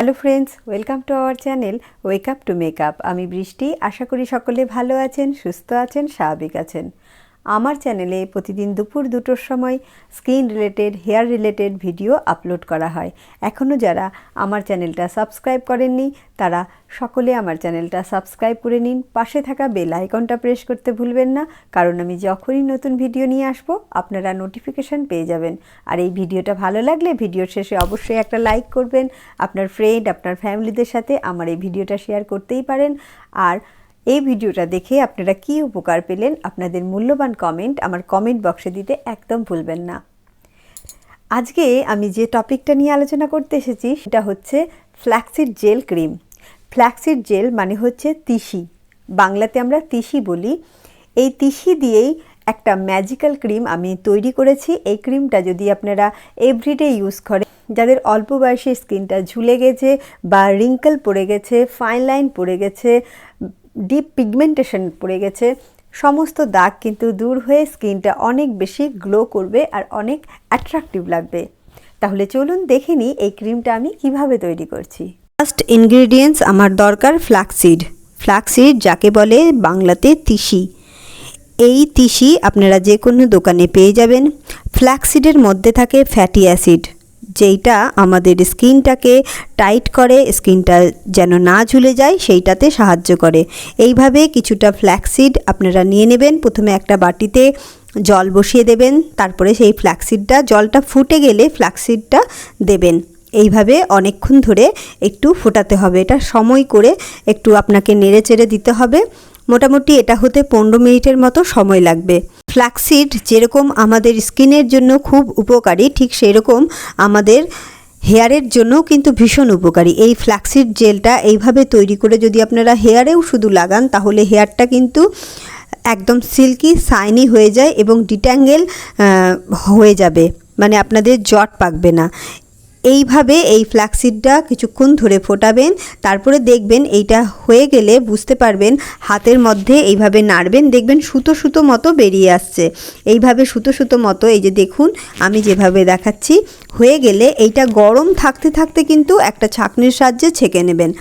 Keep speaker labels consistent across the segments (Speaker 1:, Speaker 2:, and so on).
Speaker 1: Hello friends, welcome to our channel wake up to makeup. আমি বৃষ্টি। আশা করি সকলে ভালো আছেন, সুস্থ আছেন, স্বাভাবিক আছেন। আমার চ্যানেলে প্রতিদিন দুপুর 2টোর সময় skin related, hair related video upload করা হয়। এখনও যারা আমার চ্যানেলটা সাবস্ক্রাইব করেননি তারা সকলে আমার চ্যানেলটা সাবস্ক্রাইব করে নিন। পাশে থাকা বেল আইকনটা প্রেস করতে ভুলবেন না, কারণ আমি যখনই নতুন ভিডিও নিয়ে আসবো আপনারা নোটিফিকেশান পেয়ে যাবেন। আর এই ভিডিওটা ভালো লাগলে ভিডিওর শেষে অবশ্যই একটা লাইক করবেন। আপনার ফ্রেন্ড, আপনার ফ্যামিলিদের সাথে আমার এই ভিডিওটা শেয়ার করতেই পারেন। আর এই ভিডিওটা দেখে আপনারা কী উপকার পেলেন আপনাদের মূল্যবান কমেন্ট আমার কমেন্ট বক্সে দিতে একদম ভুলবেন না। আজকে আমি যে টপিকটা নিয়ে আলোচনা করতে এসেছি সেটা হচ্ছে flaxseed gel cream. Flaxseed gel মানে হচ্ছে তিসি, বাংলাতে আমরা তিসি বলি। এই তিসি দিয়েই একটা ম্যাজিক্যাল ক্রিম আমি তৈরি করেছি। এই ক্রিমটা যদি আপনারা এভরিডে ইউজ করেন, যাদের অল্প বয়সে স্কিনটা ঝুলে গেছে বা রিঙ্কেল পড়ে গেছে, ফাইন লাইন পড়ে গেছে, ডিপ পিগমেন্টেশন পড়ে গেছে, সমস্ত দাগ কিন্তু দূর হয়ে স্কিনটা অনেক বেশি গ্লো করবে আর অনেক অ্যাট্রাকটিভ লাগবে। তাহলে চলুন দেখে নিই এই ক্রিমটা আমি কিভাবে তৈরি করছি। ফার্স্ট ইনগ্রেডিয়েন্টস আমার দরকার ফ্ল্যাক্সিড। ফ্ল্যাক্সিড যাকে বলে বাংলাতে তিসি। এই তিসি আপনারা যে কোনো দোকানে পেয়ে যাবেন। ফ্ল্যাক্সিডের মধ্যে থাকে ফ্যাটি অ্যাসিড, যেইটা আমাদের স্কিনটাকে টাইট করে, স্কিনটা যেন না ঝুলে যায় সেইটাতে সাহায্য করে। এইভাবে কিছুটা ফ্ল্যাক্সিড আপনারা নিয়ে নেবেন। প্রথমে একটা বাটিতে জল বসিয়ে দেবেন, তারপরে সেই ফ্ল্যাক্সিডটা, জলটা ফুটে গেলে ফ্ল্যাক্সিডটা দেবেন। এইভাবে অনেকক্ষণ ধরে একটু ফোটাতে হবে। এটা সময় করে একটু আপনাকে নেড়ে চেড়ে দিতে হবে। মোটামুটি এটা হতে 15 মিনিটের মতো সময় লাগবে। ফ্ল্যাক্সিড যেরকম আমাদের স্কিনের জন্য খুব উপকারী, ঠিক সেরকম আমাদের হেয়ারের জন্য কিন্তু ভীষণ উপকারী। এই ফ্ল্যাক্সিড জেলটা এইভাবে তৈরি করে যদি আপনারা হেয়ারেও শুধু লাগান তাহলে হেয়ারটা কিন্তু একদম সিল্কি শাইনি হয়ে যায় এবং ডিট্যাঙ্গেল হয়ে যাবে, মানে আপনাদের জট পাকবে না। এইভাবে এই ফ্ল্যাক্সিডটা কিছুক্ষণ ধরে ফোটাবেন, তারপরে দেখবেন এইটা হয়ে গেলে বুঝতে পারবেন, হাতের মধ্যে এইভাবে নাড়বেন, দেখবেন সুতো সুতো মতো বেরিয়ে আসছে। এইভাবে সুতো সুতো মতো, এই যে দেখুন আমি যেভাবে দেখাচ্ছি, হয়ে গেলে এইটা গরম থাকতে থাকতে কিন্তু একটা ছাঁকনির সাহায্যে ছেঁকে নেবেন।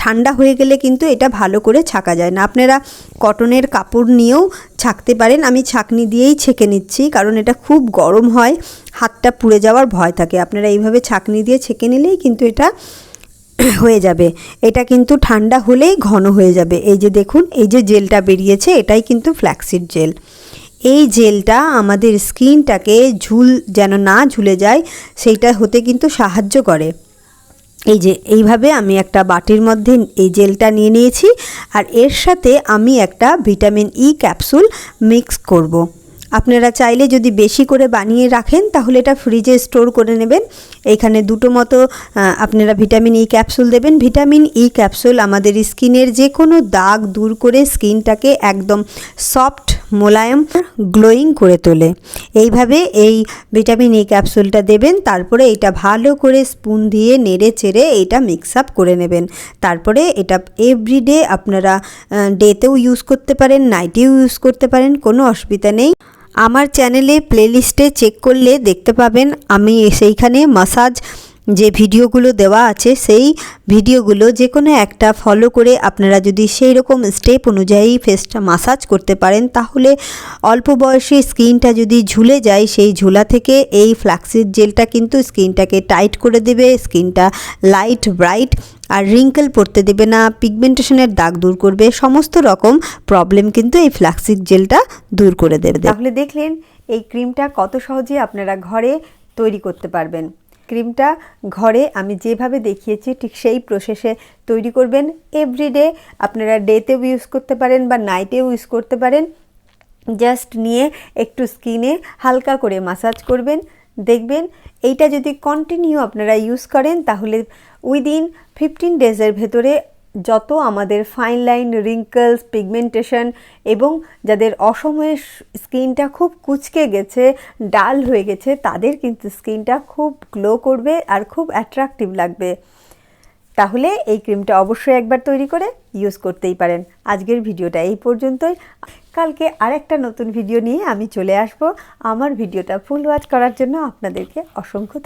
Speaker 1: ঠান্ডা হয়ে গেলে কিন্তু এটা ভালো করে ছাকা যায় না। আপনারা কটনের কাপড় নিয়েও ছাকতে পারেন। আমি ছাঁকনি দিয়েই ছেঁকে নিচ্ছি, কারণ এটা খুব গরম হয়, হাতটা পুড়ে যাওয়ার ভয় থাকে। আপনারা এইভাবে ছাঁকনি দিয়ে ছেঁকে নিলেই কিন্তু এটা হয়ে যাবে। এটা কিন্তু ঠান্ডা হলেই ঘন হয়ে যাবে। এই যে দেখুন, এই যে জেলটা বেরিয়েছে এটাই কিন্তু ফ্ল্যাক্সিড জেল। এই জেলটা আমাদের স্কিনটাকে যেন না ঝুলে যায় সেইটা হতে কিন্তু সাহায্য করে। এই যে এইভাবে আমি একটা বাটির মধ্যে এই জেলটা নিয়ে নিয়েছি, আর এর সাথে আমি একটা ভিটামিন ই ক্যাপসুল মিক্স করব। আপনারা চাইলে যদি বেশি করে বানিয়ে রাখেন তাহলে এটা ফ্রিজে স্টোর করে নেবেন। এইখানে 2টো মতো আপনারা ভিটামিন ই ক্যাপসুল দেবেন। ভিটামিন ই ক্যাপসুল আমাদের স্কিনের যে কোনো দাগ দূর করে স্কিনটাকে একদম সফট, মোলায়েম, গ্লোয়িং করে তোলে। এইভাবে এই ভিটামিন ই ক্যাপসুলটা দেবেন, তারপরে এটা ভালো করে স্পুন দিয়ে নেড়ে চেড়ে এটা মিক্স আপ করে নেবেন। তারপরে এটা এভরিডে আপনারা ডেতেও ইউজ করতে পারেন, নাইটেও ইউজ করতে পারেন, কোনো অসুবিধা নেই। আমার চ্যানেলে প্লেলিস্টে চেক করলে দেখতে পাবেন আমি সেইখানে মাসাজ যে ভিডিওগুলো দেওয়া আছে, সেই ভিডিওগুলো যে কোনো একটা ফলো করে আপনারা যদি সেই রকম স্টেপ অনুযায়ী ফেসটা মাসাজ করতে পারেন, তাহলে অল্প বয়সে স্কিনটা যদি ঝুলে যায় সেই ঝুলা থেকে এই ফ্ল্যাক্সিড জেলটা কিন্তু স্কিনটাকে টাইট করে দেবে, স্কিনটা লাইট ব্রাইট আর রিঙ্কেল পড়তে দেবে না, পিগমেন্টেশনের দাগ দূর করবে, সমস্ত রকম প্রবলেম কিন্তু এই ফ্ল্যাক্সিড জেলটা দূর করে দেবে। তাহলে দেখলেন এই ক্রিমটা কত সহজে আপনারা ঘরে তৈরি করতে পারবেন। ক্রিমটা ঘরে আমি যেভাবে দেখিয়েছি ঠিক সেই প্রসেসে তৈরি করবেন। এভরিডে আপনারা ডেতেও ইউজ করতে পারেন বা নাইটেও ইউজ করতে পারেন। জাস্ট নিয়ে একটু স্কিনে হালকা করে মাসাজ করবেন, দেখবেন এইটা যদি কন্টিনিউ আপনারা ইউজ করেন তাহলে উইদিন 15 ডেজের ভেতরে যত আমাদের ফাইন লাইন, রিঙ্কলস, পিগমেন্টেশন এবং যাদের অসময়ে স্কিনটা খুব কুঁচকে গেছে, ডাল হয়ে গেছে, তাদের কিন্তু স্কিনটা খুব গ্লো করবে আর খুব অ্যাট্রাকটিভ লাগবে। তাহলে এই ক্রিমটা অবশ্যই একবার তৈরি করে ইউজ করতেই পারেন। আজকের ভিডিওটা এই পর্যন্তই। কালকে আরেকটা নতুন ভিডিও নিয়ে আমি চলে আসব। আমার ভিডিওটা ফুল ওয়াচ করার জন্য আপনাদেরকে অসংখ্য